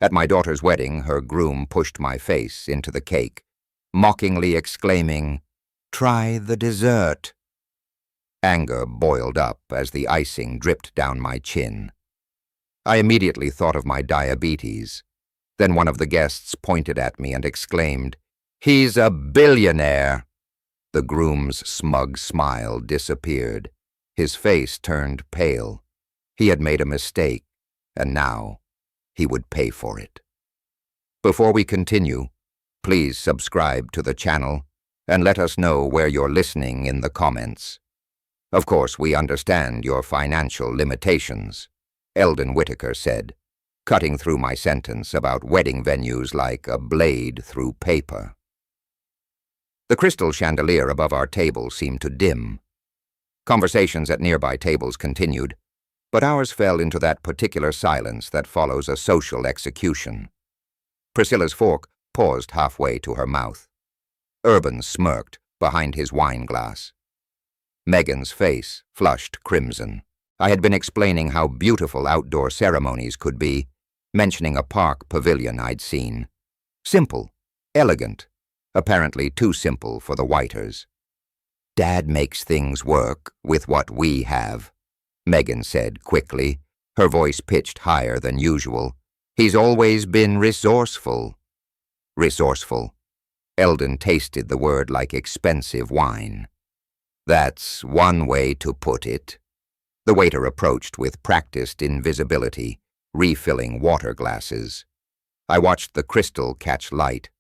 At my daughter's wedding, her groom pushed my face into the cake, mockingly exclaiming, "Try the dessert." Anger boiled up as the icing dripped down my chin. I immediately thought of my diabetes. Then one of the guests pointed at me and exclaimed, "He's a billionaire!" The groom's smug smile disappeared. His face turned pale. He had made a mistake, and now he would pay for it. Before we continue, please subscribe to the channel and let us know where you're listening in the comments. Of course, we understand your financial limitations, Eldon Whitaker said, cutting through my sentence about wedding venues like a blade through paper. The crystal chandelier above our table seemed to dim. Conversations at nearby tables continued, but ours fell into that particular silence that follows a social execution. Priscilla's fork paused halfway to her mouth. Urban smirked behind his wine glass. Megan's face flushed crimson. I had been explaining how beautiful outdoor ceremonies could be, mentioning a park pavilion I'd seen. Simple, elegant, apparently too simple for the Whiters. "Dad makes things work with what we have," Megan said quickly, her voice pitched higher than usual. "He's always been resourceful." Resourceful. Eldon tasted the word like expensive wine. "That's one way to put it." The waiter approached with practiced invisibility, refilling water glasses. I watched the crystal catch light,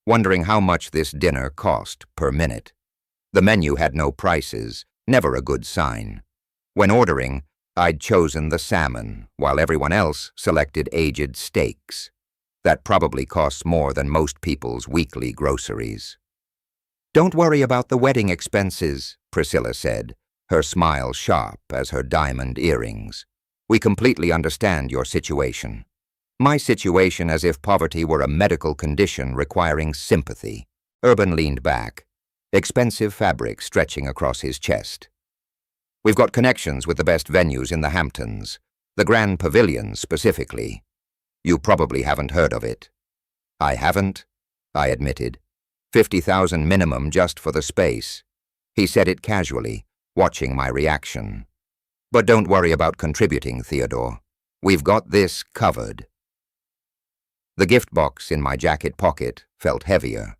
wondering how much this dinner cost per minute. The menu had no prices, never a good sign. When ordering, I'd chosen the salmon, while everyone else selected aged steaks. That probably costs more than most people's weekly groceries. "Don't worry about the wedding expenses," Priscilla said, her smile sharp as her diamond earrings. "We completely understand your situation." My situation as if poverty were a medical condition requiring sympathy. Urban leaned back, expensive fabric stretching across his chest. "We've got connections with the best venues in the Hamptons, the Grand Pavilion specifically. You probably haven't heard of it." "I haven't," I admitted. 50,000 minimum just for the space. He said it casually, watching my reaction. "But don't worry about contributing, Theodore. We've got this covered." The gift box in my jacket pocket felt heavier.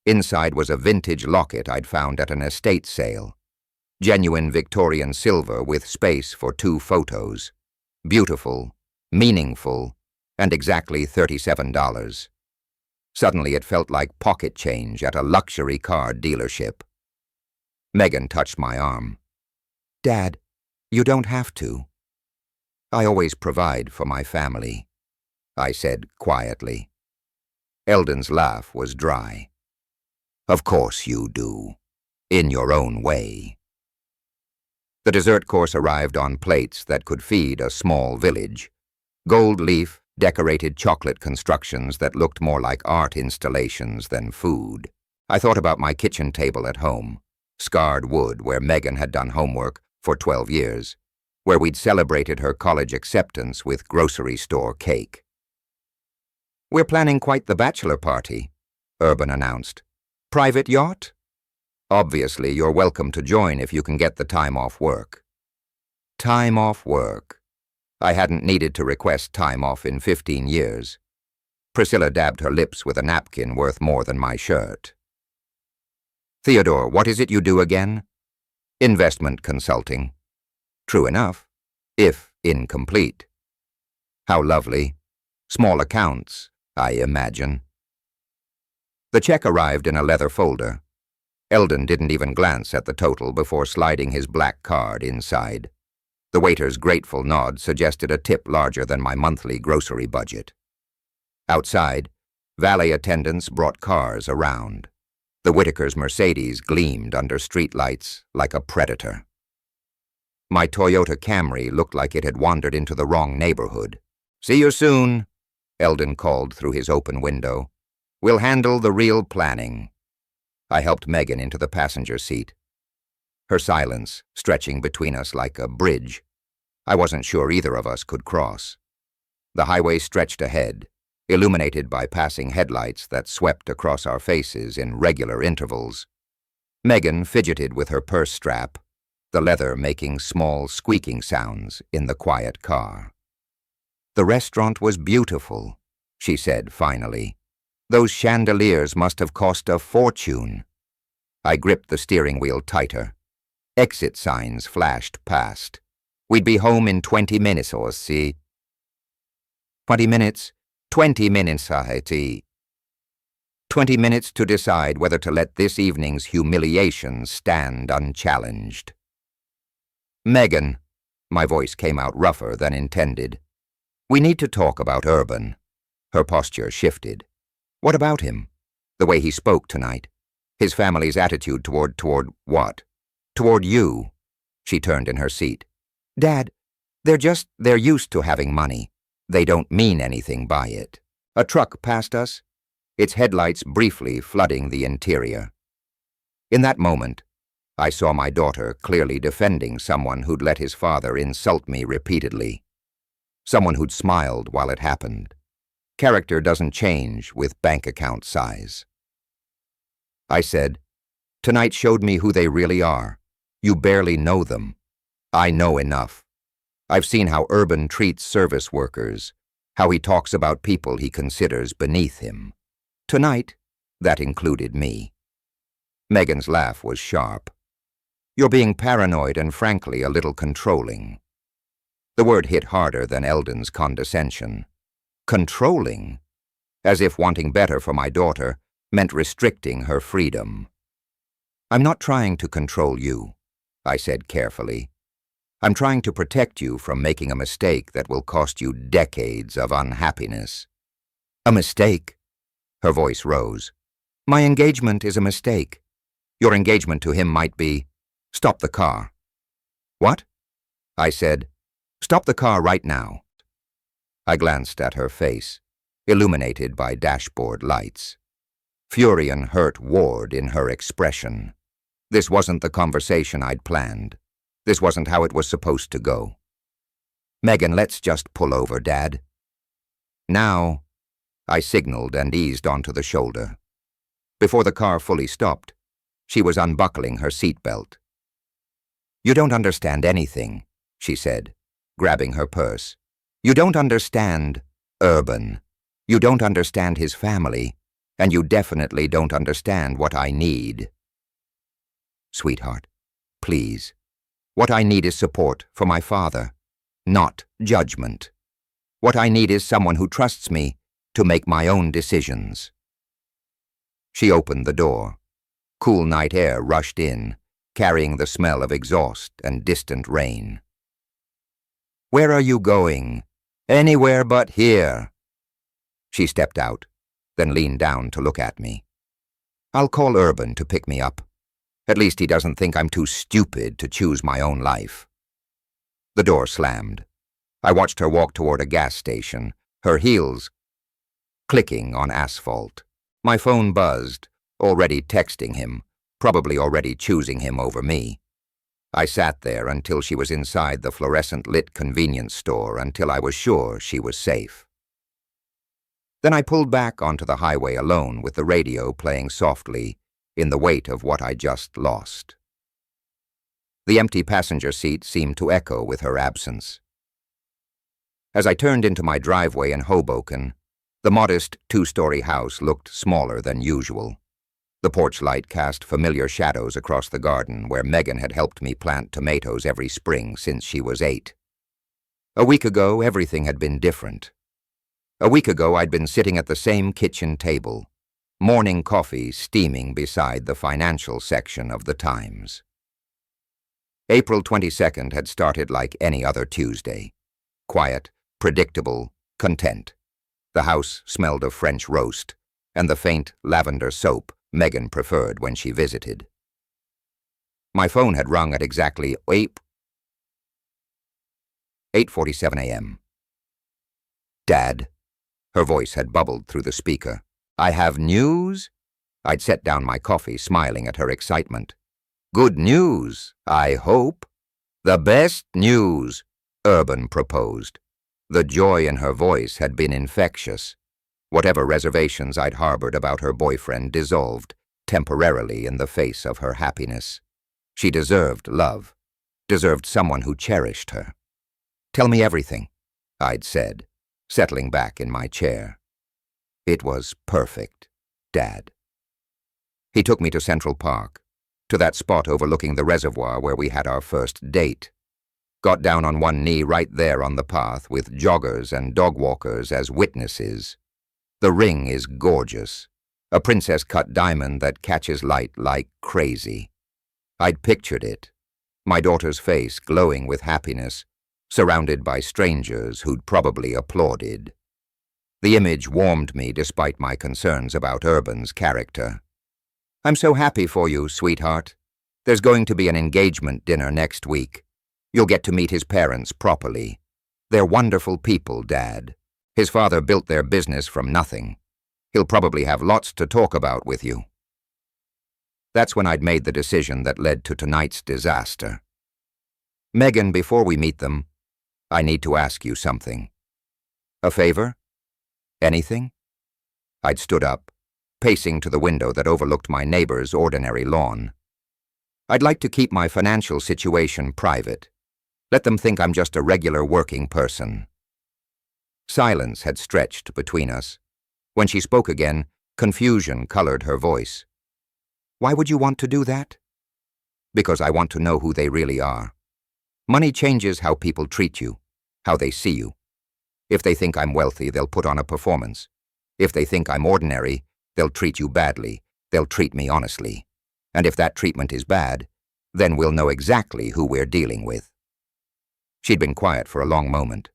Inside was a vintage locket I'd found at an estate sale. Genuine Victorian silver with space for 2 photos. Beautiful, meaningful, and exactly $37. Suddenly it felt like pocket change at a luxury car dealership. Megan touched my arm. "Dad, you don't have to." "I always provide for my family," I said quietly. Eldon's laugh was dry. "Of course you do, in your own way." The dessert course arrived on plates that could feed a small village. Gold leaf, decorated chocolate constructions that looked more like art installations than food. I thought about my kitchen table at home, scarred wood where Megan had done homework for 12 years, where we'd celebrated her college acceptance with grocery store cake. "We're planning quite the bachelor party," Urban announced. "Private yacht?" "Obviously, you're welcome to join if you can get the time off work." Time off work. I hadn't needed to request time off in 15 years. Priscilla dabbed her lips with a napkin worth more than my shirt. "Theodore, what is it you do again?" "Investment consulting." "True enough, if incomplete." "How lovely. Small accounts, I imagine." The check arrived in a leather folder. Eldon didn't even glance at the total before sliding his black card inside. The waiter's grateful nod suggested a tip larger than my monthly grocery budget. Outside, valet attendants brought cars around. The Whitakers' Mercedes gleamed under streetlights like a predator. My Toyota Camry looked like it had wandered into the wrong neighborhood. "See you soon," Eldon called through his open window. "We'll handle the real planning." I helped Megan into the passenger seat. Her silence stretching between us like a bridge. I wasn't sure either of us could cross. The highway stretched ahead, illuminated by passing headlights that swept across our faces in regular intervals. Megan fidgeted with her purse strap, the leather making small squeaking sounds in the quiet car. "The restaurant was beautiful," she said finally. "Those chandeliers must have cost a fortune." I gripped the steering wheel tighter. Exit signs flashed past. "We'd be home in 20 minutes or see." 20 minutes? 20 minutes, Aheti. 20 minutes to decide whether to let this evening's humiliation stand unchallenged. "Megan," my voice came out rougher than intended. "We need to talk about Urban." Her posture shifted. "What about him? The way he spoke tonight? His family's attitude toward what? Toward you?" She turned in her seat. "Dad, they're used to having money. They don't mean anything by it." A truck passed us, its headlights briefly flooding the interior. In that moment, I saw my daughter clearly defending someone who'd let his father insult me repeatedly. Someone who'd smiled while it happened. Character doesn't change with bank account size. I said, "Tonight showed me who they really are. You barely know them. I know enough. I've seen how Urban treats service workers, how he talks about people he considers beneath him. Tonight, that included me." Megan's laugh was sharp. "You're being paranoid and frankly a little controlling." The word hit harder than Eldon's condescension. Controlling? As if wanting better for my daughter meant restricting her freedom. "I'm not trying to control you," I said carefully. "I'm trying to protect you from making a mistake that will cost you decades of unhappiness." "A mistake?" Her voice rose. "My engagement is a mistake. Your engagement to him might be, stop the car." "What?" I said, "Stop the car right now." I glanced at her face, illuminated by dashboard lights. Fury and hurt warred in her expression. This wasn't the conversation I'd planned. This wasn't how it was supposed to go. "Megan, let's just pull over, Dad." "Now," I signaled and eased onto the shoulder. Before the car fully stopped, she was unbuckling her seatbelt. "You don't understand anything," she said, grabbing her purse. "You don't understand Urban. You don't understand his family, and you definitely don't understand what I need." "Sweetheart, please. What I need is support for my father, not judgment. What I need is someone who trusts me to make my own decisions." She opened the door. Cool night air rushed in, carrying the smell of exhaust and distant rain. "Where are you going?" "Anywhere but here." She stepped out, then leaned down to look at me. "I'll call Urban to pick me up. At least he doesn't think I'm too stupid to choose my own life." The door slammed. I watched her walk toward a gas station, her heels clicking on asphalt. My phone buzzed, already texting him, probably already choosing him over me. I sat there until she was inside the fluorescent-lit convenience store until I was sure she was safe. Then I pulled back onto the highway alone with the radio playing softly in the weight of what I just lost. The empty passenger seat seemed to echo with her absence. As I turned into my driveway in Hoboken, the modest two-story house looked smaller than usual. The porch light cast familiar shadows across the garden where Megan had helped me plant tomatoes every spring since she was 8. A week ago, everything had been different. A week ago, I'd been sitting at the same kitchen table, morning coffee steaming beside the financial section of the Times. April 22nd had started like any other Tuesday. Quiet, predictable, content. The house smelled of French roast and the faint lavender soap Megan preferred when she visited. My phone had rung at exactly 8:47 a.m. "Dad," her voice had bubbled through the speaker. "I have news?" I'd set down my coffee, smiling at her excitement. "Good news, I hope." "The best news," Urban proposed. The joy in her voice had been infectious. Whatever reservations I'd harbored about her boyfriend dissolved temporarily in the face of her happiness. She deserved love, deserved someone who cherished her. "Tell me everything," I'd said, settling back in my chair. "It was perfect, Dad." He took me to Central Park, to that spot overlooking the reservoir where we had our first date. Got down on one knee right there on the path with joggers and dog walkers as witnesses. The ring is gorgeous, a princess-cut diamond that catches light like crazy. I'd pictured it, my daughter's face glowing with happiness, surrounded by strangers who'd probably applauded. The image warmed me despite my concerns about Urban's character. "I'm so happy for you, sweetheart. There's going to be an engagement dinner next week. You'll get to meet his parents properly. They're wonderful people, Dad. His father built their business from nothing. He'll probably have lots to talk about with you." That's when I'd made the decision that led to tonight's disaster. "Megan, before we meet them, I need to ask you something." "A favor? Anything?" I'd stood up, pacing to the window that overlooked my neighbor's ordinary lawn. "I'd like to keep my financial situation private. Let them think I'm just a regular working person." Silence had stretched between us. When she spoke again, confusion colored her voice. "Why would you want to do that?" "Because I want to know who they really are. Money changes how people treat you, how they see you. If they think I'm wealthy, they'll put on a performance. If they think I'm ordinary, they'll treat you badly. They'll treat me honestly. And if that treatment is bad, then we'll know exactly who we're dealing with." She'd been quiet for a long moment.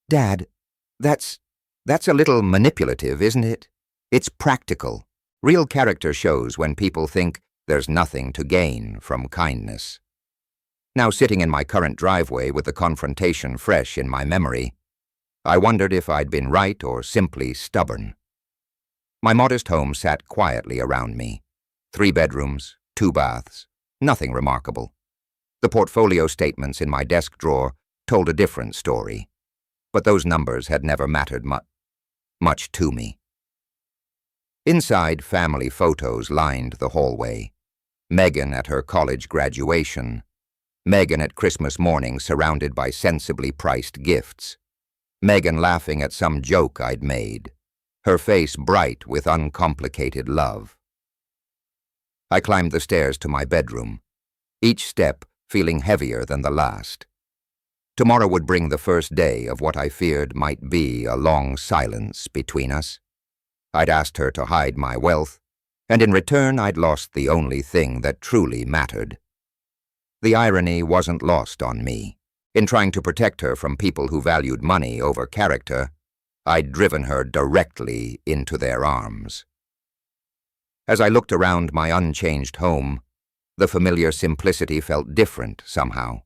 "Dad, that's a little manipulative, isn't it? It's practical. Real character shows when people think there's nothing to gain from kindness." Now sitting in my current driveway with the confrontation fresh in my memory, I wondered if I'd been right or simply stubborn. My modest home sat quietly around me. 3 bedrooms, 2 baths, nothing remarkable. The portfolio statements in my desk drawer told a different story, but those numbers had never mattered much to me. Inside, family photos lined the hallway. Megan at her college graduation. Megan at Christmas morning surrounded by sensibly priced gifts. Megan laughing at some joke I'd made, her face bright with uncomplicated love. I climbed the stairs to my bedroom, each step feeling heavier than the last. Tomorrow would bring the first day of what I feared might be a long silence between us. I'd asked her to hide my wealth, and in return I'd lost the only thing that truly mattered. The irony wasn't lost on me. In trying to protect her from people who valued money over character, I'd driven her directly into their arms. As I looked around my unchanged home, the familiar simplicity felt different somehow,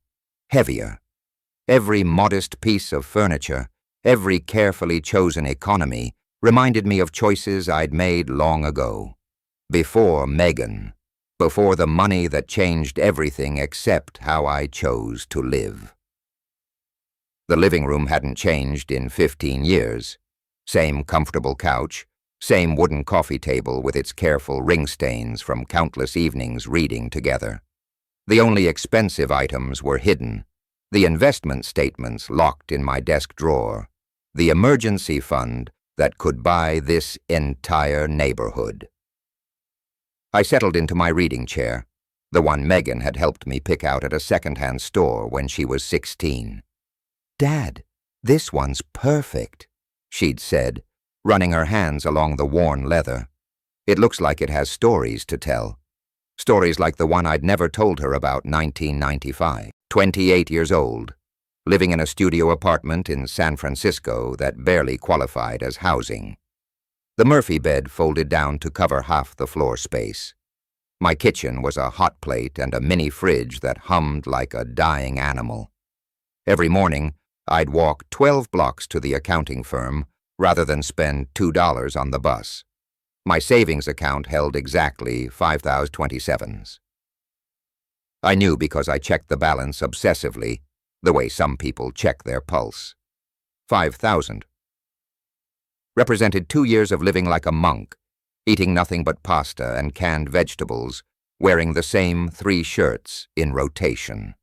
heavier. Every modest piece of furniture, every carefully chosen economy reminded me of choices I'd made long ago, before Megan, before the money that changed everything except how I chose to live. The living room hadn't changed in 15 years. Same comfortable couch, same wooden coffee table with its careful ring stains from countless evenings reading together. The only expensive items were hidden, the investment statements locked in my desk drawer, the emergency fund that could buy this entire neighborhood. I settled into my reading chair, the one Megan had helped me pick out at a second-hand store when she was 16. "Dad, this one's perfect," she'd said, running her hands along the worn leather. "It looks like it has stories to tell. Stories like the one I'd never told her about 1995, 28 years old, living in a studio apartment in San Francisco that barely qualified as housing. The Murphy bed folded down to cover half the floor space. My kitchen was a hot plate and a mini fridge that hummed like a dying animal. Every morning, I'd walk 12 blocks to the accounting firm rather than spend $2 on the bus. My savings account held exactly 5,027s. I knew because I checked the balance obsessively, the way some people check their pulse. 5,000. represented 2 years of living like a monk, eating nothing but pasta and canned vegetables, wearing the same 3 shirts in rotation.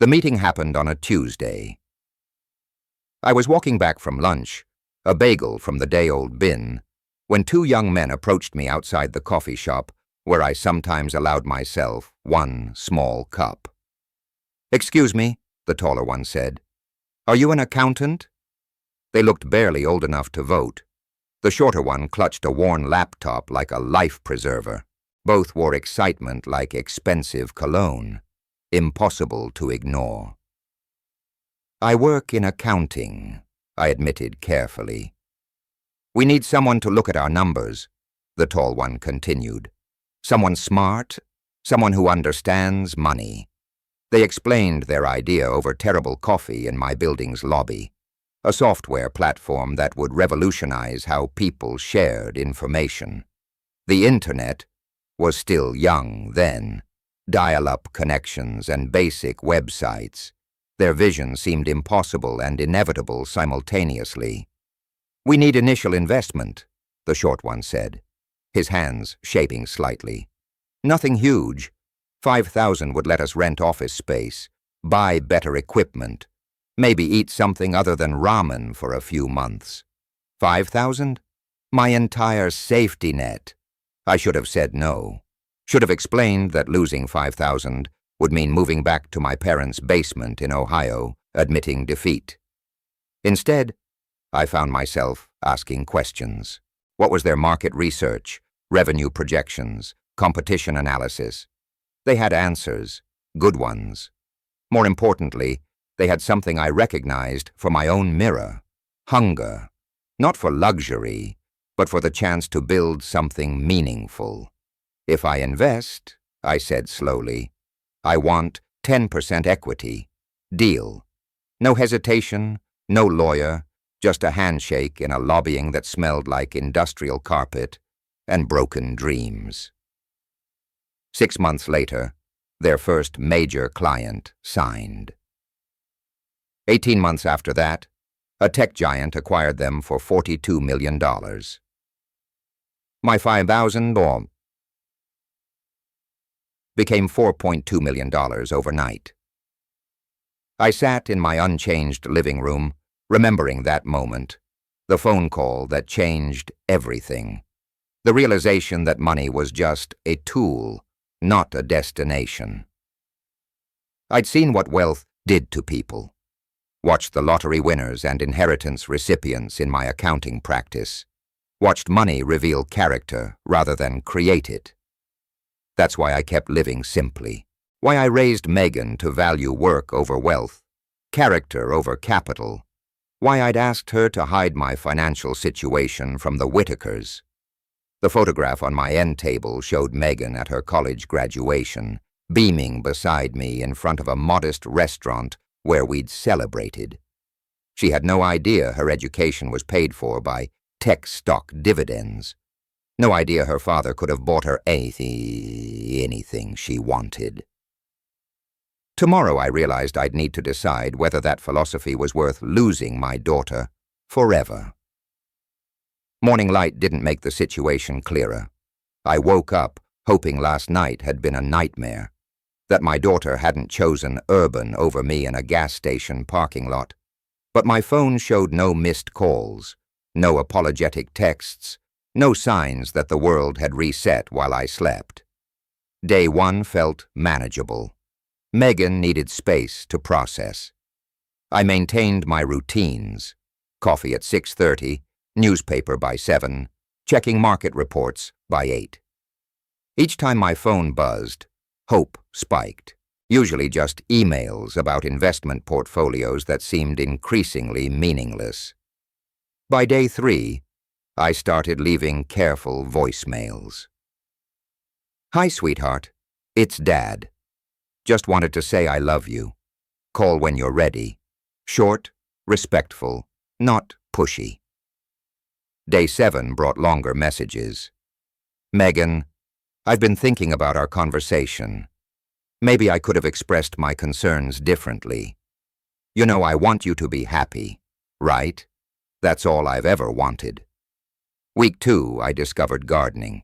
The meeting happened on a Tuesday. I was walking back from lunch, a bagel from the day-old bin, when 2 young men approached me outside the coffee shop where I sometimes allowed myself 1 small cup. "Excuse me," the taller one said. "Are you an accountant?" They looked barely old enough to vote. The shorter one clutched a worn laptop like a life preserver. Both wore excitement like expensive cologne, impossible to ignore. "I work in accounting," I admitted carefully. "We need someone to look at our numbers," the tall one continued. "Someone smart, someone who understands money." They explained their idea over terrible coffee in my building's lobby, a software platform that would revolutionize how people shared information. The internet was still young then, dial-up connections and basic websites. Their vision seemed impossible and inevitable simultaneously. "We need initial investment," the short one said, his hands shaping slightly. "Nothing huge. 5,000 would let us rent office space, buy better equipment, maybe eat something other than ramen for a few months. 5,000? My entire safety net." I should have said no. Should have explained that losing 5,000 would mean moving back to my parents' basement in Ohio, admitting defeat. Instead, I found myself asking questions. What was their market research, revenue projections, competition analysis? They had answers, good ones. More importantly, they had something I recognized for my own mirror: hunger, not for luxury, but for the chance to build something meaningful. "If I invest," I said slowly, "I want 10% equity. Deal. No hesitation, no lawyer, just a handshake in a lobbying that smelled like industrial carpet and broken dreams." 6 months later, their first major client signed. 18 months after that, a tech giant acquired them for $42 million. My 5,000 became $4.2 million overnight. I sat in my unchanged living room, remembering that moment, the phone call that changed everything, the realization that money was just a tool, not a destination. I'd seen what wealth did to people, watched the lottery winners and inheritance recipients in my accounting practice, watched money reveal character rather than create it. That's why I kept living simply, why I raised Megan to value work over wealth, character over capital, why I'd asked her to hide my financial situation from the Whitakers. The photograph on my end table showed Megan at her college graduation, beaming beside me in front of a modest restaurant where we'd celebrated. She had no idea her education was paid for by tech stock dividends. No idea her father could have bought her anything she wanted. Tomorrow I realized I'd need to decide whether that philosophy was worth losing my daughter forever. Morning light didn't make the situation clearer. I woke up hoping last night had been a nightmare, that my daughter hadn't chosen urban over me in a gas station parking lot. But my phone showed no missed calls, no apologetic texts, no signs that the world had reset while I slept. Day 1 felt manageable. Megan needed space to process. I maintained my routines: coffee at 6:30, newspaper by 7, checking market reports by 8. Each time my phone buzzed, hope spiked, usually just emails about investment portfolios that seemed increasingly meaningless. By day 3, I started leaving careful voicemails. "Hi, sweetheart. It's Dad. Just wanted to say I love you. Call when you're ready. Short, respectful, not pushy." Day 7 brought longer messages. "Megan, I've been thinking about our conversation. Maybe I could have expressed my concerns differently. You know I want you to be happy, right? That's all I've ever wanted. Week 2, I discovered gardening.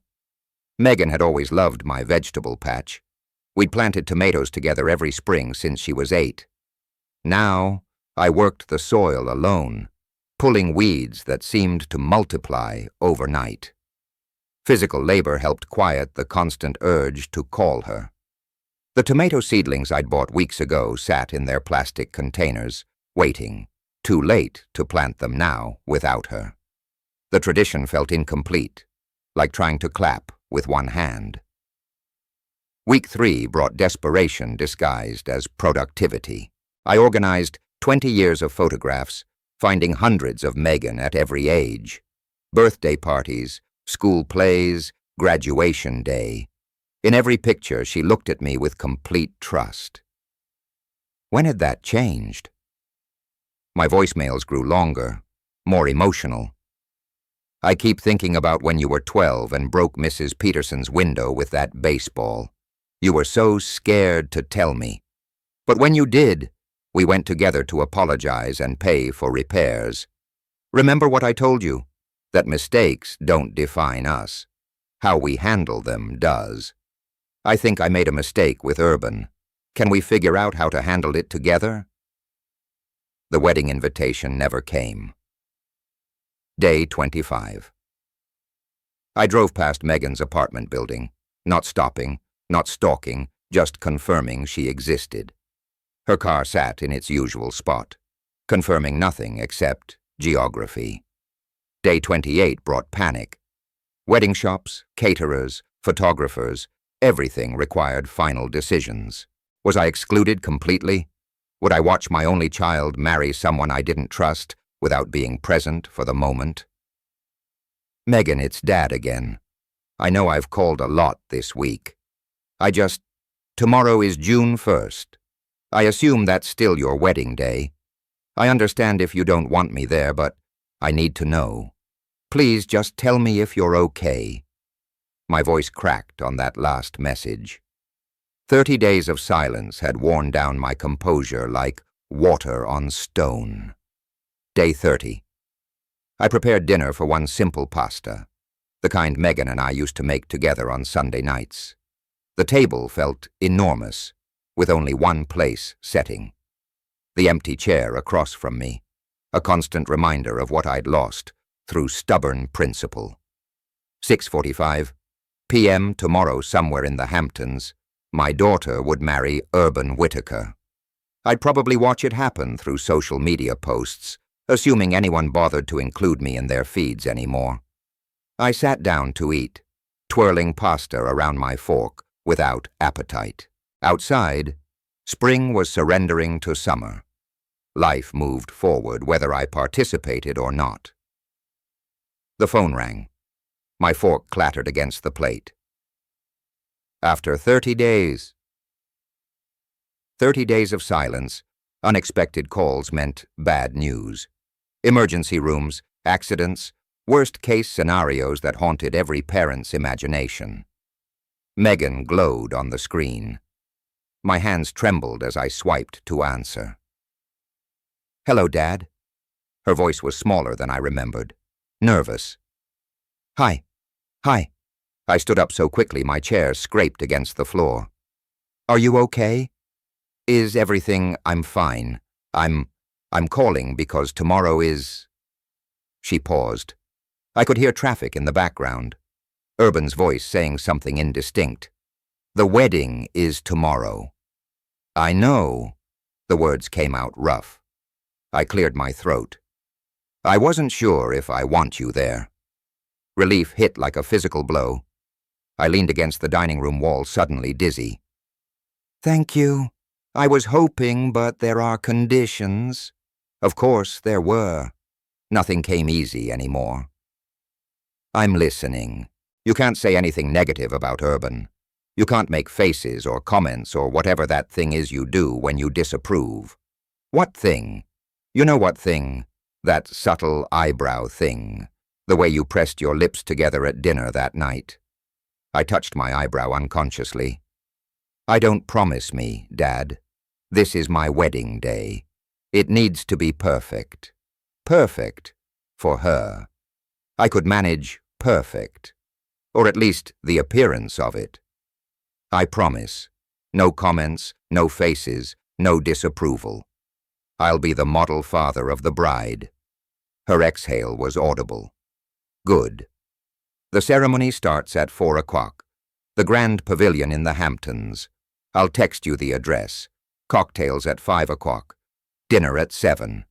Megan had always loved my vegetable patch. We'd planted tomatoes together every spring since she was 8. Now, I worked the soil alone, pulling weeds that seemed to multiply overnight. Physical labor helped quiet the constant urge to call her. The tomato seedlings I'd bought weeks ago sat in their plastic containers, waiting, too late to plant them now without her. The tradition felt incomplete, like trying to clap with one hand. Week 3 brought desperation disguised as productivity. I organized 20 years of photographs, finding hundreds of Megan at every age. Birthday parties, school plays, graduation day. In every picture, she looked at me with complete trust. When had that changed? My voicemails grew longer, more emotional. I keep thinking about when you were 12 and broke Mrs. Peterson's window with that baseball. You were so scared to tell me. But when you did, we went together to apologize and pay for repairs. Remember what I told you? That mistakes don't define us. How we handle them does. I think I made a mistake with Urban. Can we figure out how to handle it together? The wedding invitation never came. Day 25. I drove past Megan's apartment building, not stopping, not stalking, just confirming she existed. Her car sat in its usual spot, confirming nothing except geography. Day 28 brought panic. Wedding shops, caterers, photographers, everything required final decisions. Was I excluded completely? Would I watch my only child marry someone I didn't trust without being present for the moment? Megan, it's Dad again. I know I've called a lot this week. Tomorrow is June 1st. I assume that's still your wedding day. I understand if you don't want me there, but I need to know. Please just tell me if you're okay. My voice cracked on that last message. 30 days of silence had worn down my composure like water on stone. Day 30. I prepared dinner for one simple pasta, the kind Megan and I used to make together on Sunday nights. The table felt enormous, with only one place setting. The empty chair across from me, a constant reminder of what I'd lost through stubborn principle. 6:45 p.m. tomorrow somewhere in the Hamptons, my daughter would marry Urban Whitaker. I'd probably watch it happen through social media posts, assuming anyone bothered to include me in their feeds anymore. I sat down to eat, twirling pasta around my fork without appetite. Outside, spring was surrendering to summer. Life moved forward whether I participated or not. The phone rang. My fork clattered against the plate. After 30 days. 30 days of silence, unexpected calls meant bad news. Emergency rooms, accidents, worst-case scenarios that haunted every parent's imagination. Megan glowed on the screen. My hands trembled as I swiped to answer. Hello, Dad. Her voice was smaller than I remembered. Nervous. Hi. I stood up so quickly my chair scraped against the floor. Are you okay? Is everything... I'm fine. I'm calling because tomorrow is... She paused. I could hear traffic in the background. Urban's voice saying something indistinct. The wedding is tomorrow. I know. The words came out rough. I cleared my throat. I wasn't sure if I want you there. Relief hit like a physical blow. I leaned against the dining room wall, suddenly dizzy. Thank you. I was hoping, but there are conditions. Of course, there were. Nothing came easy anymore. I'm listening. You can't say anything negative about Urban. You can't make faces or comments or whatever that thing is you do when you disapprove. What thing? You know what thing? That subtle eyebrow thing. The way you pressed your lips together at dinner that night. I touched my eyebrow unconsciously. I don't promise me, Dad. This is my wedding day. It needs to be perfect. Perfect. for her. I could manage perfect, or at least the appearance of it. I promise. No comments, no faces, no disapproval. I'll be the model father of the bride. Her exhale was audible. Good. The ceremony starts at 4 o'clock. The Grand Pavilion in the Hamptons. I'll text you the address. Cocktails at 5 o'clock. Dinner at 7.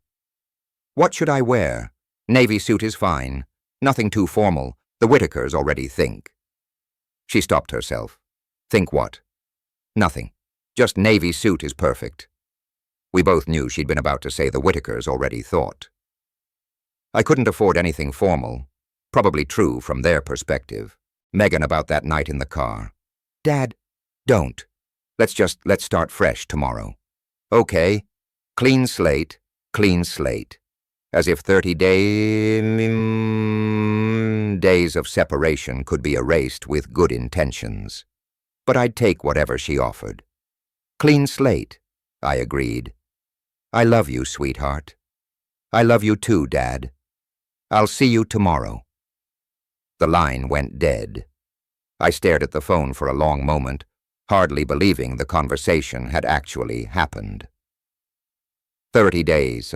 What should I wear? Navy suit is fine. Nothing too formal. The Whitakers already think. She stopped herself. Think what? Nothing. Just navy suit is perfect. We both knew she'd been about to say the Whitakers already thought. I couldn't afford anything formal. Probably true from their perspective. Megan about that night in the car. Dad, don't. Let's start fresh tomorrow. Okay. Clean slate, clean slate. As if 30 days of separation could be erased with good intentions. But I'd take whatever she offered. Clean slate, I agreed. I love you, sweetheart. I love you too, Dad. I'll see you tomorrow. The line went dead. I stared at the phone for a long moment, hardly believing the conversation had actually happened. 30 days.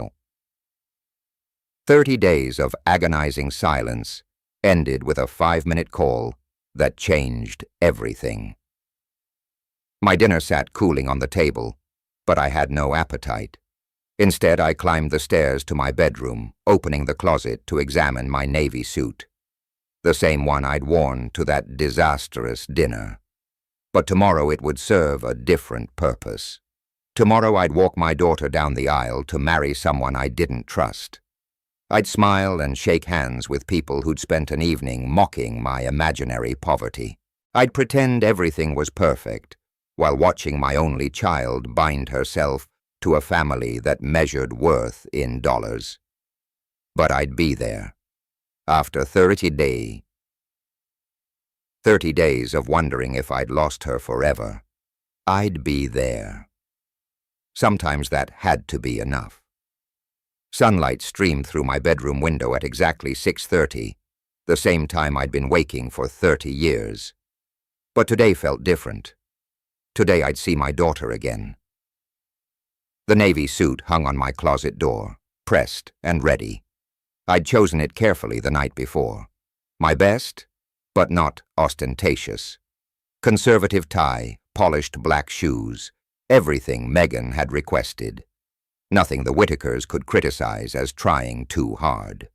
30 days of agonizing silence ended with a 5-minute call that changed everything. My dinner sat cooling on the table, but I had no appetite. Instead, I climbed the stairs to my bedroom, opening the closet to examine my navy suit. The same one I'd worn to that disastrous dinner. But tomorrow it would serve a different purpose. Tomorrow I'd walk my daughter down the aisle to marry someone I didn't trust. I'd smile and shake hands with people who'd spent an evening mocking my imaginary poverty. I'd pretend everything was perfect, while watching my only child bind herself to a family that measured worth in dollars. But I'd be there. After 30 days of wondering if I'd lost her forever, I'd be there. Sometimes that had to be enough. Sunlight streamed through my bedroom window at exactly 6:30, the same time I'd been waking for 30 years. But today felt different. Today I'd see my daughter again. The navy suit hung on my closet door, pressed and ready. I'd chosen it carefully the night before. My best, but not ostentatious. Conservative tie, polished black shoes, everything Megan had requested. Nothing the Whitakers could criticize as trying too hard.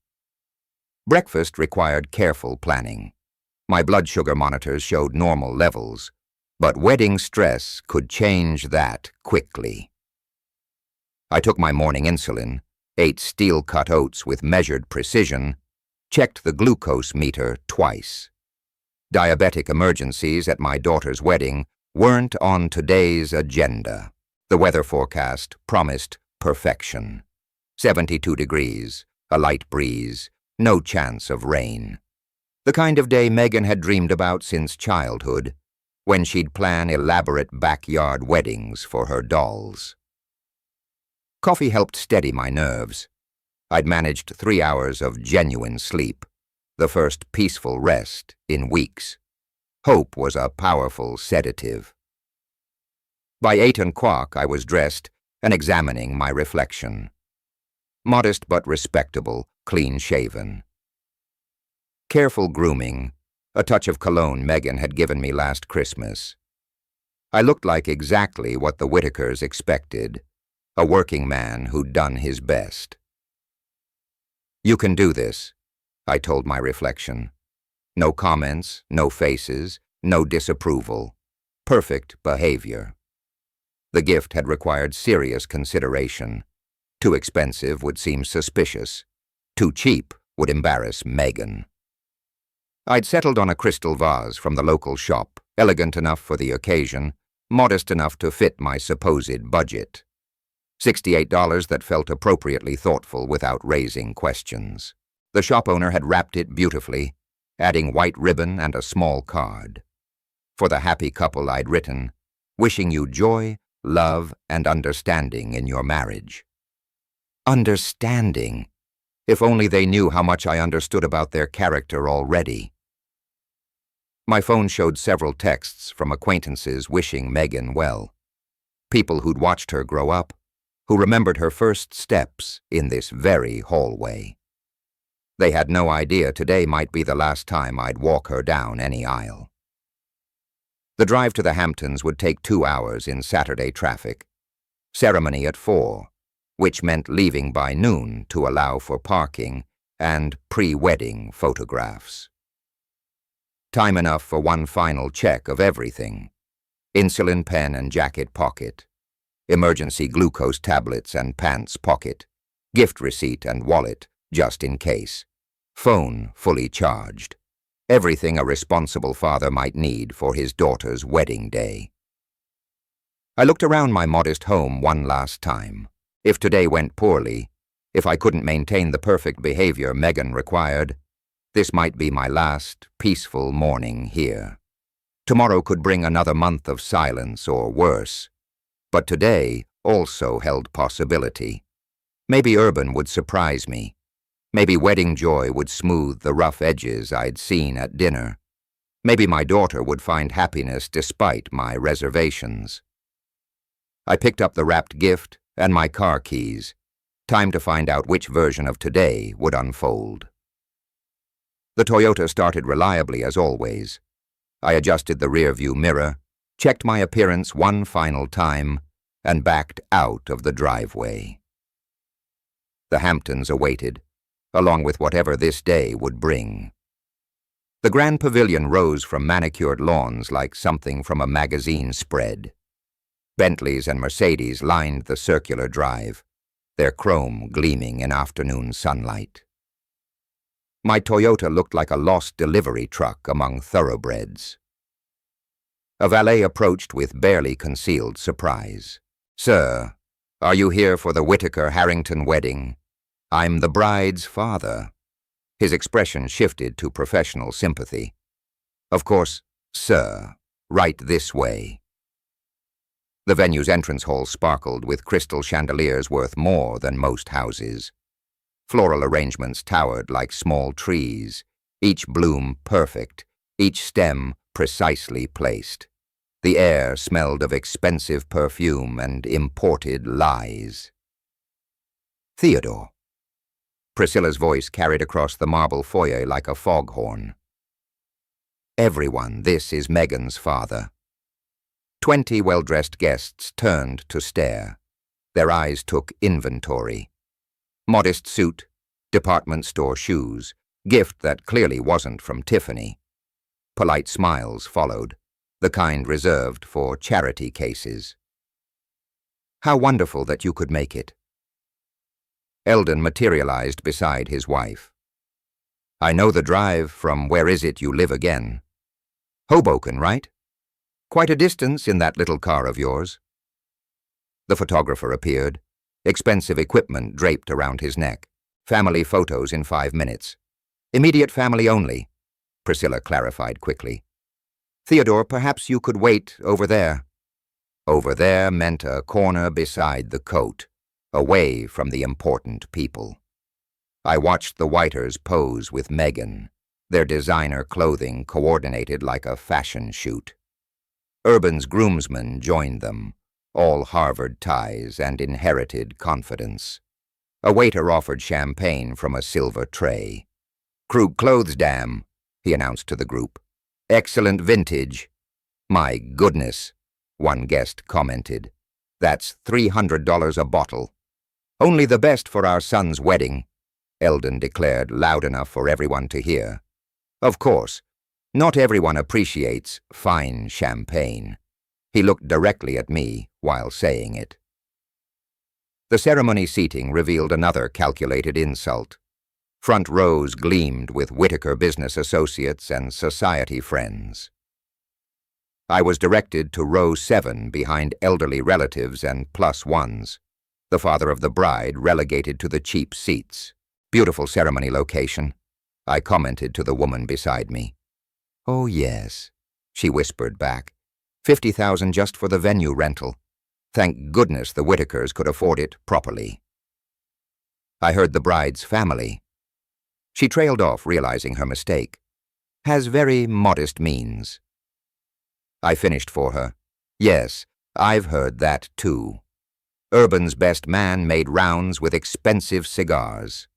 Breakfast required careful planning. My blood sugar monitors showed normal levels, but wedding stress could change that quickly. I took my morning insulin, ate steel-cut oats with measured precision, checked the glucose meter twice. Diabetic emergencies at my daughter's wedding weren't on today's agenda. The weather forecast promised perfection. 72 degrees, a light breeze, no chance of rain. The kind of day Megan had dreamed about since childhood, when she'd plan elaborate backyard weddings for her dolls. Coffee helped steady my nerves. I'd managed 3 hours of genuine sleep, the first peaceful rest in weeks. Hope was a powerful sedative. By 8 o'clock I was dressed and examining my reflection. Modest but respectable, clean-shaven. Careful grooming, a touch of cologne Megan had given me last Christmas. I looked like exactly what the Whitakers expected, a working man who'd done his best. You can do this, I told my reflection. No comments, no faces, no disapproval. Perfect behavior. The gift had required serious consideration. Too expensive would seem suspicious. Too cheap would embarrass Megan. I'd settled on a crystal vase from the local shop, elegant enough for the occasion, modest enough to fit my supposed budget. $68 that felt appropriately thoughtful without raising questions. The shop owner had wrapped it beautifully, adding white ribbon and a small card. For the happy couple I'd written, wishing you joy, love, and understanding in your marriage. Understanding. If only they knew how much I understood about their character already. My phone showed several texts from acquaintances wishing Megan well. People who'd watched her grow up, who remembered her first steps in this very hallway. They had no idea today might be the last time I'd walk her down any aisle. The drive to the Hamptons would take 2 hours in Saturday traffic. Ceremony at 4, which meant leaving by noon to allow for parking and pre-wedding photographs. Time enough for one final check of everything. Insulin pen and jacket pocket. Emergency glucose tablets and pants pocket. Gift receipt and wallet, just in case. Phone fully charged. Everything a responsible father might need for his daughter's wedding day. I looked around my modest home one last time. If today went poorly, if I couldn't maintain the perfect behavior Megan required, this might be my last peaceful morning here. Tomorrow could bring another month of silence or worse, but today also held possibility. Maybe Urban would surprise me. Maybe wedding joy would smooth the rough edges I'd seen at dinner. Maybe my daughter would find happiness despite my reservations. I picked up the wrapped gift and my car keys. Time to find out which version of today would unfold. The Toyota started reliably as always. I adjusted the rearview mirror, checked my appearance one final time, and backed out of the driveway. The Hamptons awaited, along with whatever this day would bring. The Grand Pavilion rose from manicured lawns like something from a magazine spread. Bentleys and Mercedes lined the circular drive, their chrome gleaming in afternoon sunlight. My Toyota looked like a lost delivery truck among thoroughbreds. A valet approached with barely concealed surprise. "Sir, are you here for the Whittaker-Harrington wedding? I'm the bride's father." His expression shifted to professional sympathy. "Of course, sir, right this way." The venue's entrance hall sparkled with crystal chandeliers worth more than most houses. Floral arrangements towered like small trees, each bloom perfect, each stem precisely placed. The air smelled of expensive perfume and imported lies. "Theodore." Priscilla's voice carried across the marble foyer like a foghorn. "Everyone, this is Megan's father." 20 well-dressed guests turned to stare. Their eyes took inventory. Modest suit, department store shoes, gift that clearly wasn't from Tiffany. Polite smiles followed, the kind reserved for charity cases. "How wonderful that you could make it." Eldon materialized beside his wife. "I know the drive from where is it you live again? Hoboken, right? Quite a distance in that little car of yours." The photographer appeared, expensive equipment draped around his neck. "Family photos in 5 minutes. Immediate family only," Priscilla clarified quickly. "Theodore, perhaps you could wait over there." Over there meant a corner beside the coat, away from the important people. I watched the Whiters pose with Megan, their designer clothing coordinated like a fashion shoot. Urban's groomsmen joined them, all Harvard ties and inherited confidence. A waiter offered champagne from a silver tray. "Krug clothes, damn," he announced to the group. "Excellent vintage." "My goodness," one guest commented. "That's $300 a bottle." "Only the best for our son's wedding," Eldon declared loud enough for everyone to hear. Of course, not everyone appreciates fine champagne. He looked directly at me while saying it. The ceremony seating revealed another calculated insult. Front rows gleamed with Whittaker business associates and society friends. I was directed to row 7 behind elderly relatives and plus ones. The father of the bride relegated to the cheap seats. "Beautiful ceremony location," I commented to the woman beside me. "Oh, yes," she whispered back. $50,000 just for the venue rental. Thank goodness the Whittakers could afford it properly. I heard the bride's family, She trailed off, realizing her mistake. Has very modest means. I finished for her. Yes, I've heard that too. Urban's best man made rounds with expensive cigars.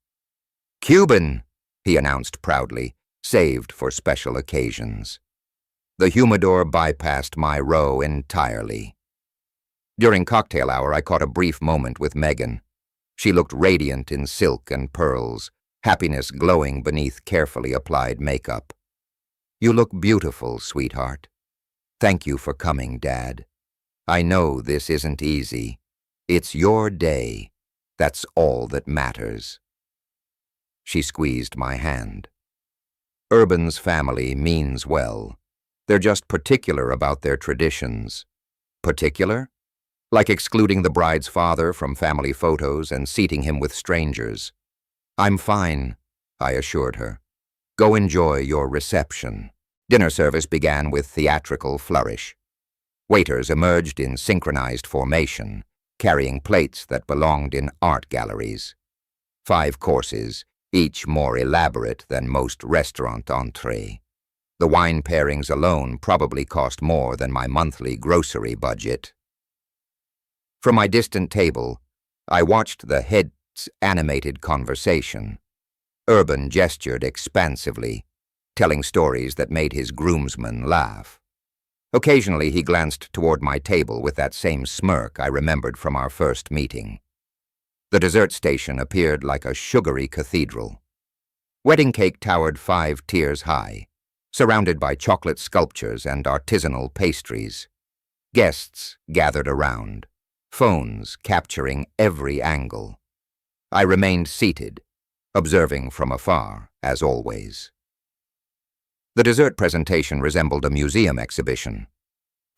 Cuban, he announced proudly, saved for special occasions. The humidor bypassed my row entirely. During cocktail hour, I caught a brief moment with Megan. She looked radiant in silk and pearls, happiness glowing beneath carefully applied makeup. You look beautiful, sweetheart. Thank you for coming, Dad. I know this isn't easy. It's your day. That's all that matters. She squeezed my hand. Urban's family means well. They're just particular about their traditions. Particular? Like excluding the bride's father from family photos and seating him with strangers. I'm fine, I assured her. Go enjoy your reception. Dinner service began with theatrical flourish. Waiters emerged in synchronized formation, carrying plates that belonged in art galleries. 5 courses, each more elaborate than most restaurant entrees. The wine pairings alone probably cost more than my monthly grocery budget. From my distant table, I watched the head's animated conversation. Urban gestured expansively, telling stories that made his groomsmen laugh. Occasionally he glanced toward my table with that same smirk I remembered from our first meeting. The dessert station appeared like a sugary cathedral. Wedding cake towered 5 tiers high, surrounded by chocolate sculptures and artisanal pastries. Guests gathered around, phones capturing every angle. I remained seated, observing from afar, as always. The dessert presentation resembled a museum exhibition.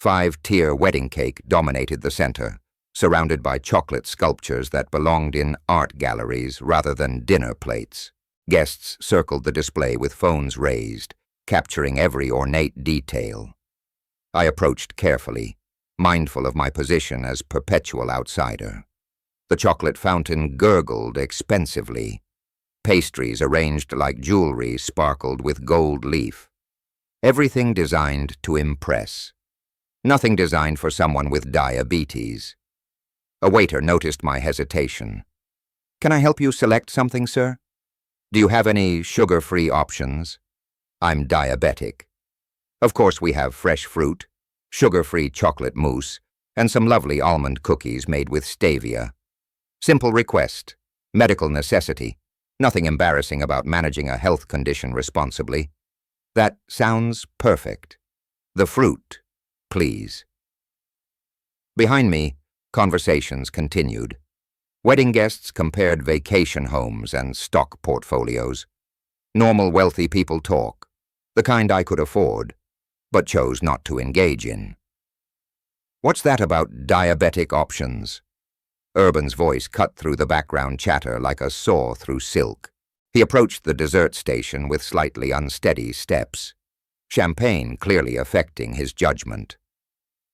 5-tier wedding cake dominated the center, surrounded by chocolate sculptures that belonged in art galleries rather than dinner plates. Guests circled the display with phones raised, capturing every ornate detail. I approached carefully, mindful of my position as perpetual outsider. The chocolate fountain gurgled expensively. Pastries arranged like jewelry sparkled with gold leaf. Everything designed to impress. Nothing designed for someone with diabetes. A waiter noticed my hesitation. Can I help you select something, sir? Do you have any sugar-free options? I'm diabetic. Of course, we have fresh fruit, sugar-free chocolate mousse, and some lovely almond cookies made with stevia. Simple request, medical necessity, nothing embarrassing about managing a health condition responsibly. That sounds perfect. The fruit, please. Behind me, conversations continued. Wedding guests compared vacation homes and stock portfolios. Normal wealthy people talk, the kind I could afford, but chose not to engage in. What's that about diabetic options? Urban's voice cut through the background chatter like a saw through silk. He approached the dessert station with slightly unsteady steps, champagne clearly affecting his judgment.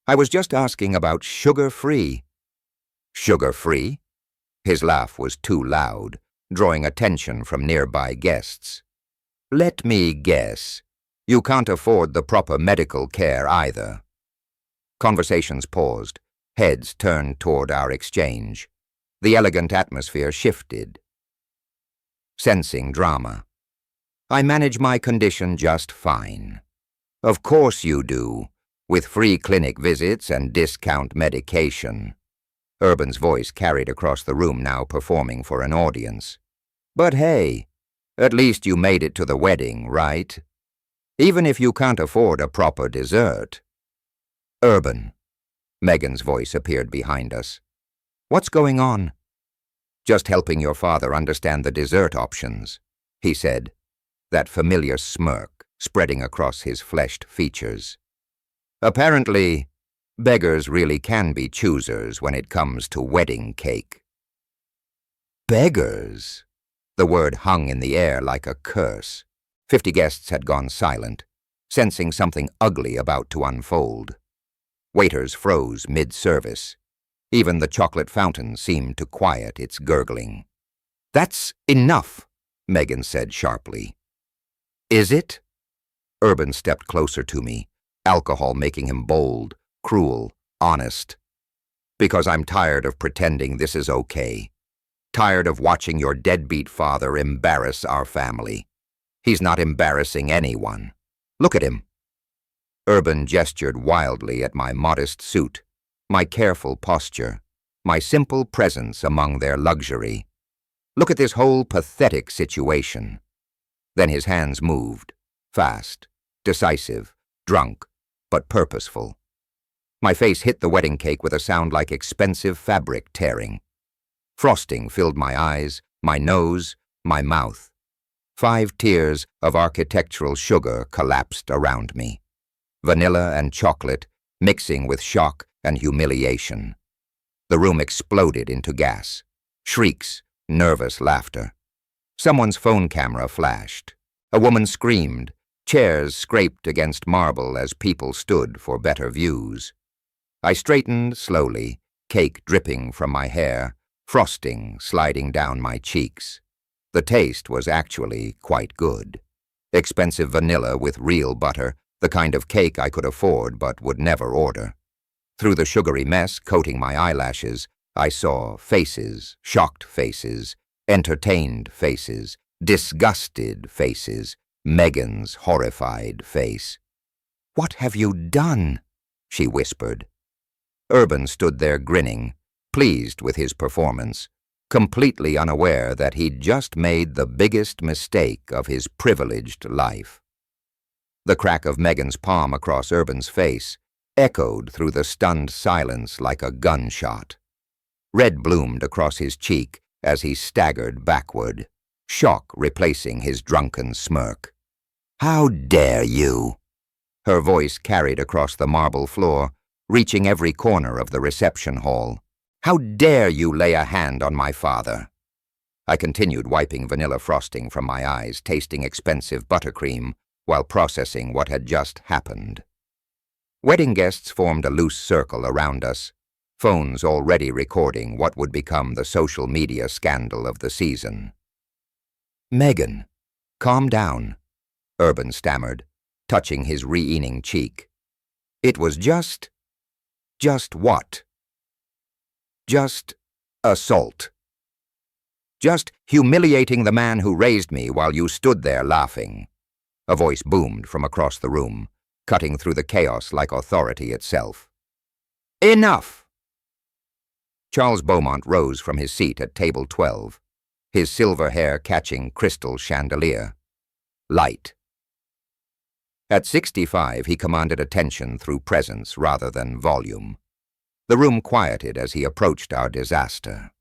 I was just asking about sugar-free. Sugar-free? His laugh was too loud, drawing attention from nearby guests. Let me guess. You can't afford the proper medical care either. Conversations paused, heads turned toward our exchange. The elegant atmosphere shifted. Sensing drama. I manage my condition just fine. Of course you do, with free clinic visits and discount medication. Urban's voice carried across the room, now performing for an audience. But hey, at least you made it to the wedding, right? Even if you can't afford a proper dessert. Urban. Megan's voice appeared behind us. What's going on? Just helping your father understand the dessert options, he said, that familiar smirk spreading across his fleshed features. Apparently, beggars really can be choosers when it comes to wedding cake. Beggars? The word hung in the air like a curse. 50 guests had gone silent, sensing something ugly about to unfold. Waiters froze mid-service. Even the chocolate fountain seemed to quiet its gurgling. That's enough, Megan said sharply. Is it? Urban stepped closer to me, alcohol making him bold, cruel, honest. Because I'm tired of pretending this is okay. Tired of watching your deadbeat father embarrass our family. He's not embarrassing anyone. Look at him. Urban gestured wildly at my modest suit, my careful posture, my simple presence among their luxury. Look at this whole pathetic situation. Then his hands moved, fast, decisive, drunk, but purposeful. My face hit the wedding cake with a sound like expensive fabric tearing. Frosting filled my eyes, my nose, my mouth. 5 tiers of architectural sugar collapsed around me. Vanilla and chocolate mixing with shock and humiliation. The room exploded into gas, shrieks, nervous laughter. Someone's phone camera flashed. A woman screamed. Chairs scraped against marble as people stood for better views. I straightened slowly, cake dripping from my hair, frosting sliding down my cheeks. The taste was actually quite good. Expensive vanilla with real butter, the kind of cake I could afford but would never order. Through the sugary mess coating my eyelashes, I saw faces, shocked faces, entertained faces, disgusted faces, Megan's horrified face. "What have you done?" she whispered. Urban stood there grinning, pleased with his performance, completely unaware that he'd just made the biggest mistake of his privileged life. The crack of Megan's palm across Urban's face echoed through the stunned silence like a gunshot. Red bloomed across his cheek as he staggered backward, shock replacing his drunken smirk. "How dare you?" Her voice carried across the marble floor, reaching every corner of the reception hall. "How dare you lay a hand on my father?" I continued wiping vanilla frosting from my eyes, tasting expensive buttercream, while processing what had just happened. Wedding guests formed a loose circle around us, phones already recording what would become the social media scandal of the season. "Megan, calm down," Urban stammered, touching his re-eaning cheek. "It was just what? Just assault. Just humiliating the man who raised me while you stood there laughing." A voice boomed from across the room, cutting through the chaos like authority itself. "Enough!" Charles Beaumont rose from his seat at table 12, his silver hair catching crystal chandelier. Light. At 65, he commanded attention through presence rather than volume. The room quieted as he approached our disaster.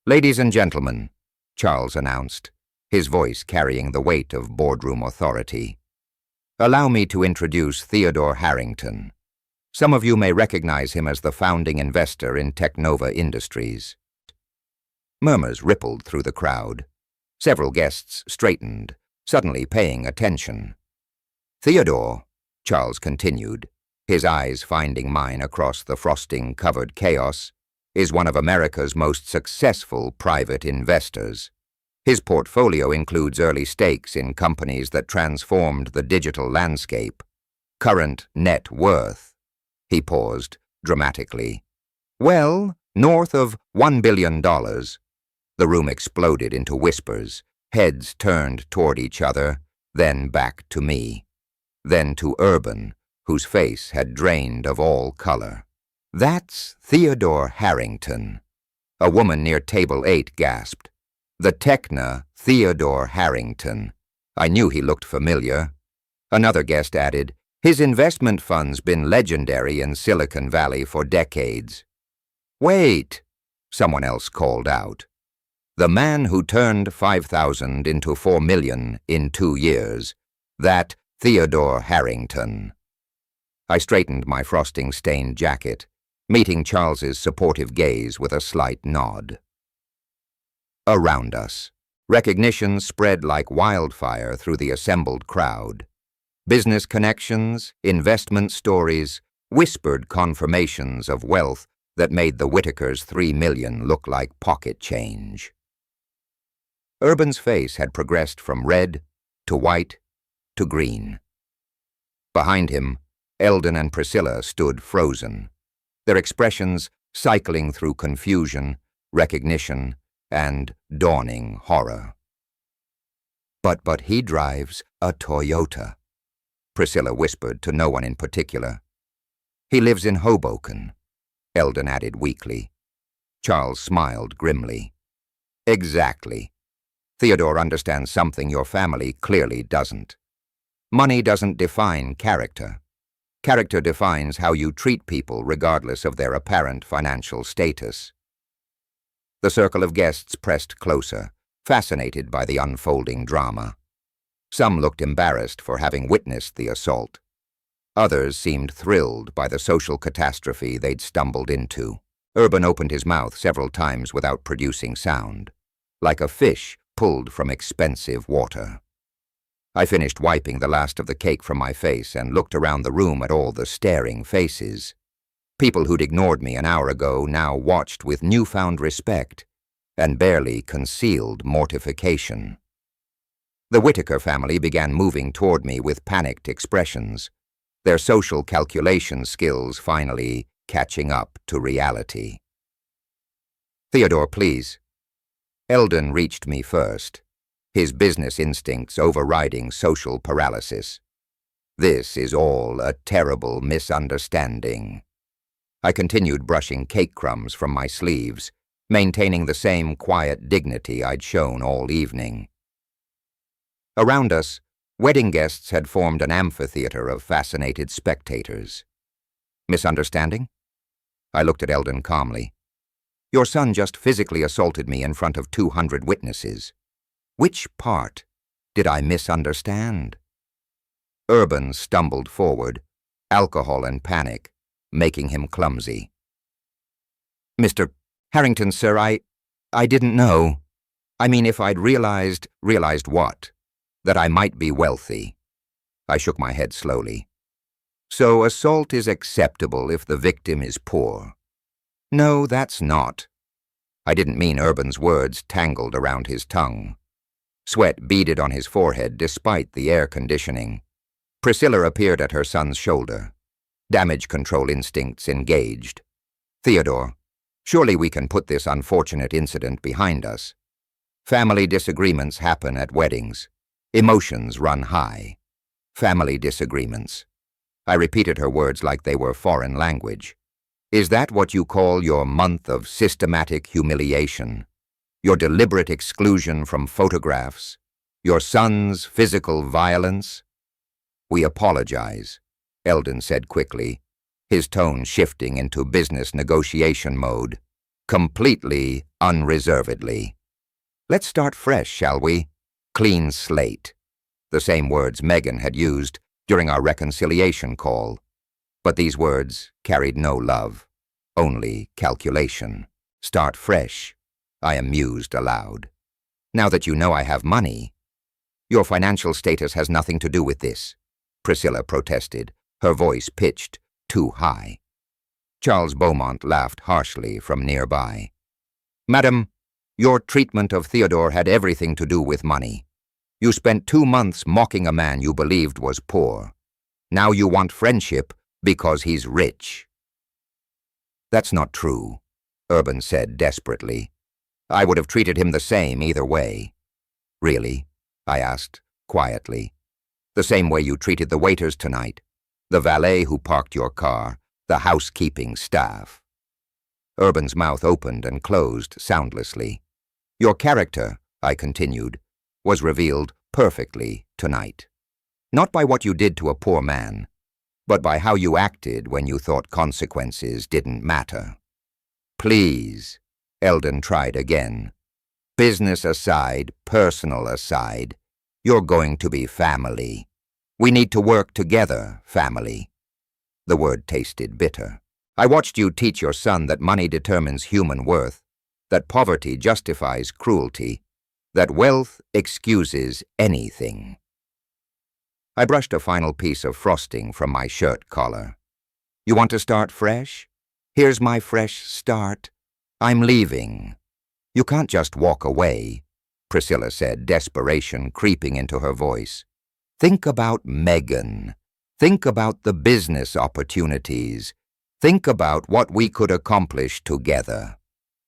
"Ladies and gentlemen," Charles announced, his voice carrying the weight of boardroom authority, "allow me to introduce Theodore Harrington. Some of you may recognize him as the founding investor in Technova Industries." Murmurs rippled through the crowd. Several guests straightened, suddenly paying attention. "Theodore," Charles continued, his eyes finding mine across the frosting-covered chaos, "is one of America's most successful private investors. His portfolio includes early stakes in companies that transformed the digital landscape. Current net worth," he paused dramatically, "well, north of $1 billion. The room exploded into whispers, heads turned toward each other, then back to me, then to Urban, whose face had drained of all color. "That's Theodore Harrington." A woman near table 8 gasped. "The Techna Theodore Harrington." I knew he looked familiar. Another guest added, "His investment fund's been legendary in Silicon Valley for decades." "Wait," someone else called out. "The man who turned 5,000 into 4 million in 2 years. That Theodore Harrington." I straightened my frosting-stained jacket, meeting Charles's supportive gaze with a slight nod. Around us, recognition spread like wildfire through the assembled crowd. Business connections, investment stories, whispered confirmations of wealth that made the Whitakers' $3 million look like pocket change. Urban's face had progressed from red to white to green. Behind him, Eldon and Priscilla stood frozen, their expressions cycling through confusion, recognition, and dawning horror. But he drives a Toyota," Priscilla whispered to no one in particular. "He lives in Hoboken," Eldon added weakly. Charles smiled grimly. "Exactly. Theodore understands something your family clearly doesn't. Money doesn't define character. Character defines how you treat people regardless of their apparent financial status." The circle of guests pressed closer, fascinated by the unfolding drama. Some looked embarrassed for having witnessed the assault. Others seemed thrilled by the social catastrophe they'd stumbled into. Urban opened his mouth several times without producing sound, like a fish pulled from expensive water. I finished wiping the last of the cake from my face and looked around the room at all the staring faces. People who'd ignored me an hour ago now watched with newfound respect and barely concealed mortification. The Whittaker family began moving toward me with panicked expressions, their social calculation skills finally catching up to reality. "Theodore, please." Eldon reached me first, his business instincts overriding social paralysis. "This is all a terrible misunderstanding." I continued brushing cake crumbs from my sleeves, maintaining the same quiet dignity I'd shown all evening. Around us, wedding guests had formed an amphitheater of fascinated spectators. "Misunderstanding?" I looked at Eldon calmly. "Your son just physically assaulted me in front of 200 witnesses. Which part did I misunderstand?" Urban stumbled forward, alcohol and panic making him clumsy. "Mr. Harrington, sir, I didn't know. I mean, if I'd realized what? That I might be wealthy." I shook my head slowly. "So assault is acceptable if the victim is poor?" "No, that's not." I didn't mean Urban's words tangled around his tongue. Sweat beaded on his forehead despite the air conditioning. Priscilla appeared at her son's shoulder, damage control instincts engaged. "Theodore, surely we can put this unfortunate incident behind us. Family disagreements happen at weddings. Emotions run high. Family disagreements." I repeated her words like they were foreign language. "Is that what you call your month of systematic humiliation? Your deliberate exclusion from photographs? Your son's physical violence?" "We apologize," Eldon said quickly, his tone shifting into business negotiation mode, completely unreservedly. "Let's start fresh, shall we? Clean slate." The same words Megan had used during our reconciliation call. But these words carried no love, only calculation. "Start fresh," I mused aloud. "Now that you know I have money." "Your financial status has nothing to do with this," Priscilla protested, her voice pitched too high. Charles Beaumont laughed harshly from nearby. "Madam, your treatment of Theodore had everything to do with money. You spent 2 months mocking a man you believed was poor. Now you want friendship because he's rich." "That's not true," Urban said desperately. "I would have treated him the same either way." "Really?" I asked, quietly. "The same way you treated the waiters tonight, the valet who parked your car, the housekeeping staff." Urban's mouth opened and closed soundlessly. "Your character," I continued, "was revealed perfectly tonight. Not by what you did to a poor man, but by how you acted when you thought consequences didn't matter." "Please," Eldon tried again. "Business aside, personal aside, you're going to be family. We need to work together, family." The word tasted bitter. "I watched you teach your son that money determines human worth, that poverty justifies cruelty, that wealth excuses anything." I brushed a final piece of frosting from my shirt collar. "You want to start fresh? Here's my fresh start. I'm leaving. You can't just walk away. Priscilla said, desperation creeping into her voice. Think about Megan. Think about the business opportunities. Think about what we could accomplish together.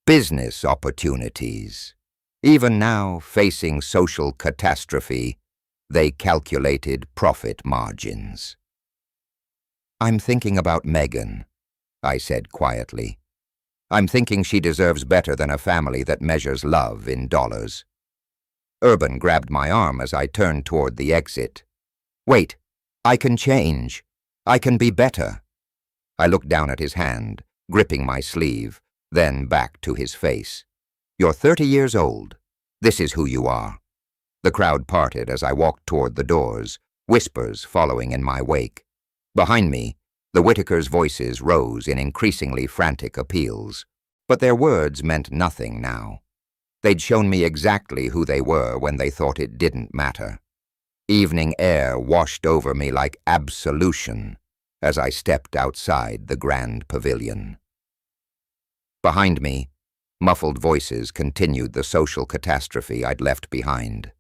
Business opportunities. Even now, facing social catastrophe, they calculated profit margins. I'm thinking about Megan, I said quietly. I'm thinking she deserves better than a family that measures love in dollars. Urban grabbed my arm as I turned toward the exit. Wait, I can change. I can be better. I looked down at his hand, gripping my sleeve, then back to his face. You're 30 years old. This is who you are. The crowd parted as I walked toward the doors, whispers following in my wake. Behind me, the Whitakers' voices rose in increasingly frantic appeals, but their words meant nothing now. They'd shown me exactly who they were when they thought it didn't matter. Evening air washed over me like absolution as I stepped outside the grand pavilion. Behind me, muffled voices continued the social catastrophe I'd left behind.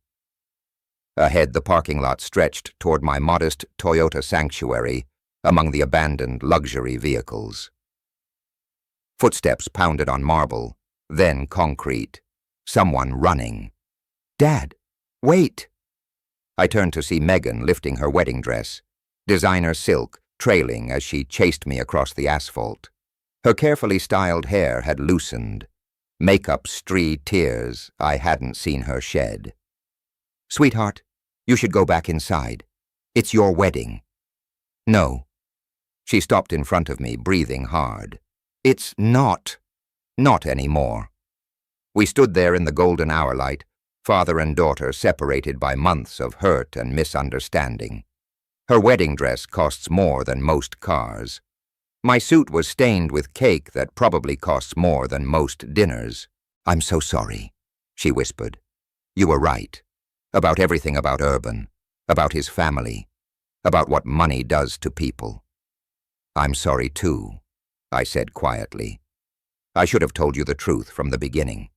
Ahead, the parking lot stretched toward my modest Toyota sanctuary among the abandoned luxury vehicles. Footsteps pounded on marble, then concrete. Someone running. Dad, wait! I turned to see Megan lifting her wedding dress, designer silk trailing as she chased me across the asphalt. Her carefully styled hair had loosened, makeup-streaked tears I hadn't seen her shed. Sweetheart, you should go back inside. It's your wedding. No. She stopped in front of me, breathing hard. It's not anymore. We stood there in the golden hour light, father and daughter separated by months of hurt and misunderstanding. Her wedding dress costs more than most cars. My suit was stained with cake that probably costs more than most dinners. I'm so sorry, she whispered. You were right. About everything about Urban, about his family, about what money does to people. I'm sorry too, I said quietly. I should have told you the truth from the beginning.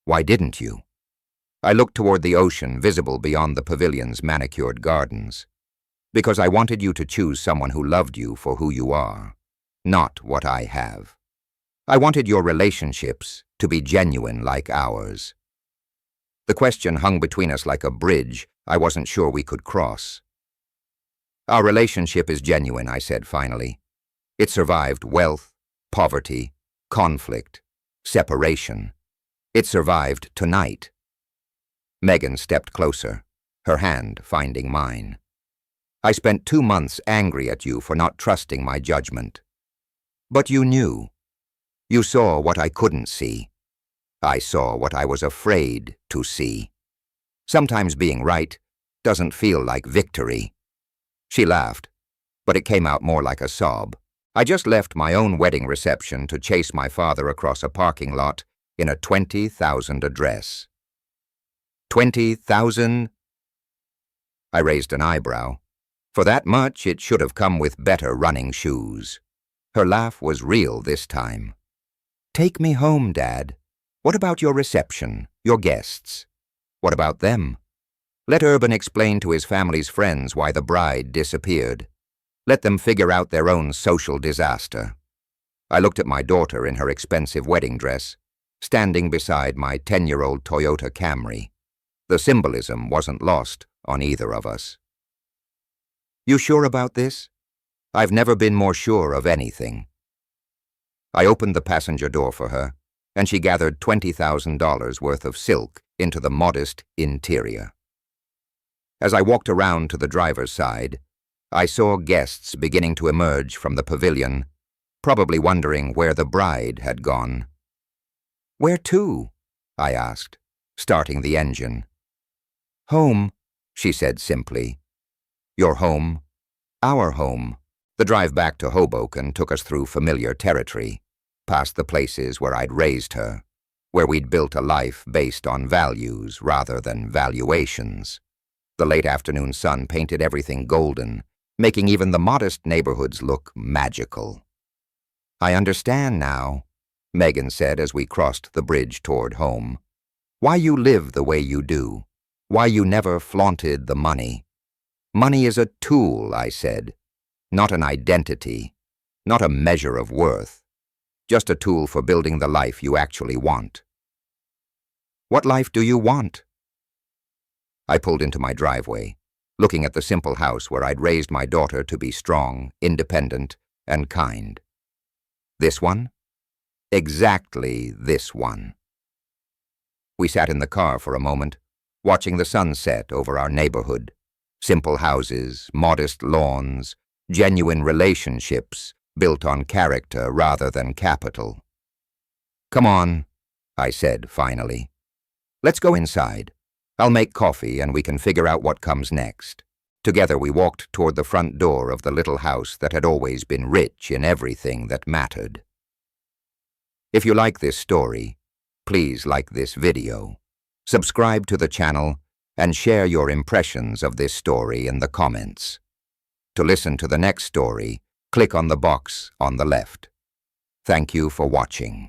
Why didn't you? I looked toward the ocean visible beyond the pavilion's manicured gardens. Because I wanted you to choose someone who loved you for who you are, not what I have. I wanted your relationships to be genuine like ours. The question hung between us like a bridge I wasn't sure we could cross. Our relationship is genuine, I said finally. It survived wealth, poverty, conflict, separation. It survived tonight. Megan stepped closer, her hand finding mine. I spent 2 months angry at you for not trusting my judgment. But you knew. You saw what I couldn't see. I saw what I was afraid to see. Sometimes being right doesn't feel like victory. She laughed, but it came out more like a sob. I just left my own wedding reception to chase my father across a parking lot in a 20,000 address. 20,000? I raised an eyebrow. For that much, it should have come with better running shoes. Her laugh was real this time. Take me home, Dad. What about your reception, your guests? What about them? Let Urban explain to his family's friends why the bride disappeared. Let them figure out their own social disaster. I looked at my daughter in her expensive wedding dress, standing beside my 10-year-old Toyota Camry. The symbolism wasn't lost on either of us. You sure about this? I've never been more sure of anything. I opened the passenger door for her, and she gathered $20,000 worth of silk into the modest interior. As I walked around to the driver's side, I saw guests beginning to emerge from the pavilion, probably wondering where the bride had gone. Where to? I asked, starting the engine. Home, she said simply. Your home, our home. The drive back to Hoboken took us through familiar territory, past the places where I'd raised her, where we'd built a life based on values rather than valuations. The late afternoon sun painted everything golden, making even the modest neighborhoods look magical. I understand now, Megan said as we crossed the bridge toward home. Why you live the way you do. Why you never flaunted the money. Money is a tool, I said, not an identity, not a measure of worth, just a tool for building the life you actually want. What life do you want? I pulled into my driveway, looking at the simple house where I'd raised my daughter to be strong, independent, and kind. This one? Exactly this one. We sat in the car for a moment, watching the sunset over our neighborhood. Simple houses, modest lawns, genuine relationships built on character rather than capital. Come on, I said finally. Let's go inside. I'll make coffee and we can figure out what comes next. Together we walked toward the front door of the little house that had always been rich in everything that mattered. If you like this story, please like this video, subscribe to the channel, and share your impressions of this story in the comments. To listen to the next story, click on the box on the left. Thank you for watching.